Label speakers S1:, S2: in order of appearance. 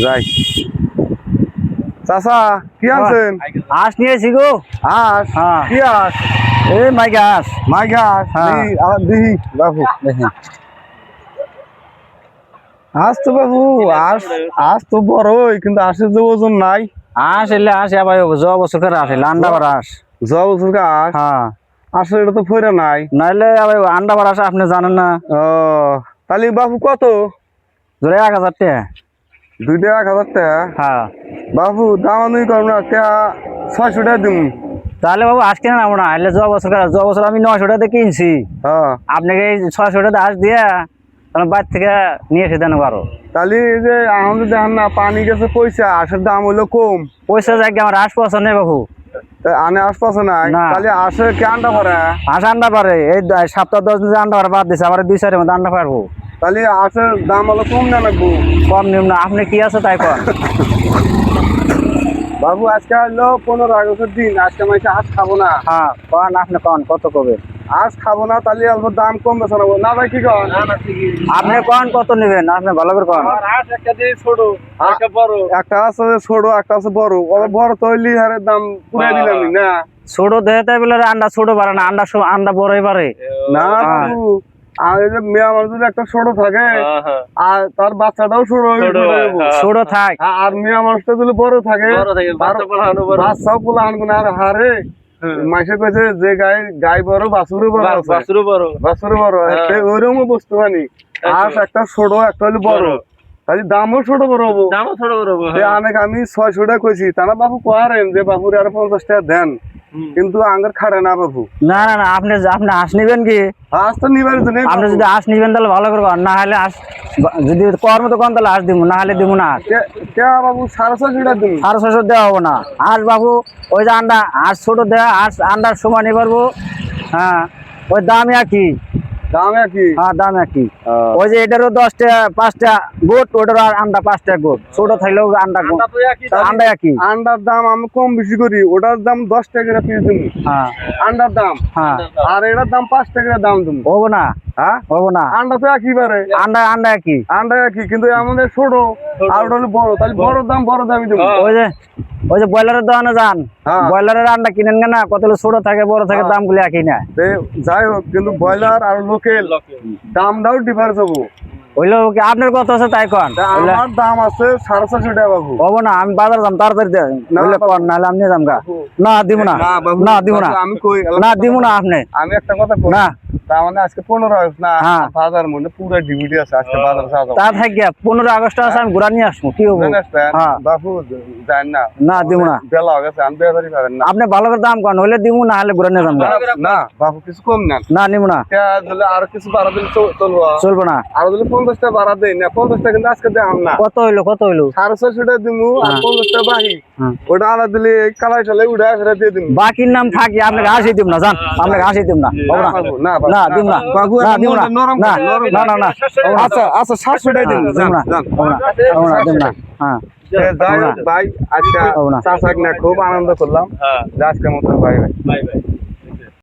S1: যাই। চাচা কি আনছেন?
S2: হাঁস নিয়েছি গো।
S1: হাঁস?
S2: হ্যাঁ।
S1: কি হাঁস?
S2: এই মাইকা হাঁস।
S1: মাইকা হাঁস?
S2: হ্যাঁ।
S1: দিহি বাবু
S2: দেখেন
S1: হাঁস তো বাবু হাঁস তো বড়ই, কিন্তু হাঁসের যে ওজন নাই।
S2: হাঁস এলে হাঁস আবার বছর করে আসে আন্ডা বার হাঁস।
S1: যা বছর হাঁস
S2: হ্যাঁ,
S1: আসলে এটা তো ফইরা নাই।
S2: নাইলে আবার আন্ডা বার হাঁস আপনি জানেন না।
S1: ও তাহলে বাবু কত?
S2: ধরে 1000 টাকা।
S1: দুইটা 1000 টাকা?
S2: হ্যাঁ।
S1: বাবু দামাদামি করব না, টাকা 600 টাকা দিন।
S2: তাহলে বাবু হাঁস কিনে নেবো না, এলে বছর আমি 900 টাকা কিনছি।
S1: হ্যাঁ,
S2: আপনাকে এই 600 টাকা হাঁস দিয়ে তাহলে বাইর থেকে নিয়ে এসে দেন পারো।
S1: তাহলে এই যে আমাদের দেখেন না পানি গেছে পয়সা, হাঁসের দাম হইলো কম।
S2: পয়সা যাক আমার হাঁস পয়সা নেই বাবু।
S1: আনে আশপাশে নাই,
S2: না।
S1: তাহলে হাঁসে কি আন্ডা পারে?
S2: হাঁস আন্ডা পারে, এই সপ্তাহ 10 দিন আন্ডা পারে বাদ দিছে, আবার 2-4 মধ্যে আন্ডা পারবো।
S1: তাহলে হাঁসের দাম হলো কম না লাগবো?
S2: কম নিম না, আপনি কি আছে তাই কর।
S1: বাবু আজকে হলো 15 আগস্টের দিন, আজকে আমি হাঁস খাবো না।
S2: হ্যাঁ কন, আপনি কন কত কবে?
S1: হাঁস খাবো না, তাহলে অল্প দাম কম বেছে নেবো না ভাই, কি কন?
S2: আপনি কন কত নেবেন, আপনি ভালো করে কন।
S1: একটা আছে ছোট, একটা আছে বড়। বড় তো হইলে হারের দাম পুরাই দিলাম না।
S2: ছোট দেহতে বলে আন্ডা ছোট পারে না, আন্ডা বড়ই পারে
S1: না বাবু, আর এই যে মেয়ে আমার যদি একটা ছোট থাকে আর তার বাচ্চাটাও ছোট
S2: ছোট থাক।
S1: আর মেয়ে মানুষটা যদি বড় থাকে বাচ্চাও পোলা আনবো না। আর হারে মাসে কইছে যে গাই বড় বাছুরও বড়, বাছুরও বড়, ওইরকম বস্তু মানি। আর একটা ছোট একটা হলো বড়, তাহলে দামও ছোট বড় হবো। আমি 600 টাকা কইছি, তারা বাবু করেন যে বাবুর আর 50 টাকা দেন, কিন্তু আঙ্গার খাড়ে না বাবু।
S2: না না না, আপনি হাঁস নিবেন কি?
S1: হাঁস তো নিবার জন্য
S2: আপনি যদি হাঁস নিবেন তাহলে ভালো করে কন, না হলে হাঁস যদি কর মতো কন তাহলে হাঁস দিব, না হলে দিব না।
S1: বাবু 650 টাকা দিন।
S2: 650 দেওয়া হবো না। হাঁস বাবু ওই যে আন্ডা হাঁস ছোট দেওয়া হাঁস আন্ডার সমানই পারবো। হ্যাঁ, ওই দাম একই।
S1: দাম একই?
S2: হ্যাঁ দাম একই। ওই যে এটারও 10 টাকা 5 টাকা গোট, ওটার আর আন্ডা 5 টাকা গোট, ছোট থাকলেও আন্ডা আন্ডা একই।
S1: আন্ডার দাম আমি কম বেশি করি, ওটার দাম 10 টাকা পিস দিন।
S2: হ্যাঁ
S1: আন্ডার দাম।
S2: হ্যাঁ,
S1: আর এটার দাম 5 টাকা দাম দিন।
S2: হবো না।
S1: হ্যাঁ
S2: হবো না,
S1: আন্ডা তো একই বারে।
S2: আন্ডা একই।
S1: আন্ডা একই, কিন্তু আমাদের ছোট আর ওটা হলো বড়, তাহলে বড় দামই দেবো।
S2: ওই যে ব্রয়লারের দোকানে যান,
S1: হ্যাঁ।
S2: ব্রয়লারের আন্ডা কিনেন না, কত ছোট থাকে বড় থাকে, দাম গুলো একই না।
S1: যাই হোক, কিন্তু ব্রয়লার আর লোকেল দামটাও ডিফারেন্স হবো।
S2: হইলো কি আপনার কত আছে তাই কন।
S1: আমার দাম আছে 450 টাকা বাবু।
S2: হবো না, আমি বাজার যাম তাড়াতাড়ি দেন, নাহলে কন, নাহলে আমি যাম গা। না দিব না, না দিব না,
S1: আমি কই
S2: না দিব না আপনি।
S1: আমি একটা কথা কই
S2: না,
S1: তার মানে আজকে 15 আগস্ট না,
S2: হ্যাঁ।
S1: বাজার মধ্যে পুরো ডিউটি আছে আজকে, বাজার সাজা
S2: তা থাকিয়া 15 আগস্ট আছে, আমি ঘুরা নিয়ে আসবো, কি হবো। হ্যাঁ।
S1: বাবু জান না,
S2: না দিব না,
S1: বেলা হয়ে গেছে, আমি বেজারি পারেন না।
S2: আপনি ভালো করে দাম কন, হইলে দিব, না হলে ঘুরা নিয়ে যাম গা।
S1: না বাবু কিছু কম না,
S2: না নিব না,
S1: আর কিছু বাড়া দিলে চলবো।
S2: চলবো না।
S1: আর যদি 50 টাকা বাড়া দেই না, 50 টাকা কিন্তু আজকে দেখাম না।
S2: কত হইলো
S1: 650 টাকা দিমু, আর 50 টাকা বাহি
S2: হ্যাঁ।
S1: ওটা আলা দিলে কালাই চালাই উড়া ফেরা দিয়ে দিমু।
S2: বাকির নাম থাকি, আপনাকে হাসি দিব না, জান আপনাকে হাসি দিব না। হবো না, না দিব না,
S1: বাবু
S2: না দিব না,
S1: নরম
S2: না না না না।
S1: আচ্ছা আচ্ছা 700 টাকা দিন।
S2: দিব না, হবো না, হবো না, দিব না। হ্যাঁ
S1: যাই হোক ভাই, আজকে
S2: হবো না।
S1: চাচাক না খুব আনন্দ করলাম। আজকের মতো বাই বাই।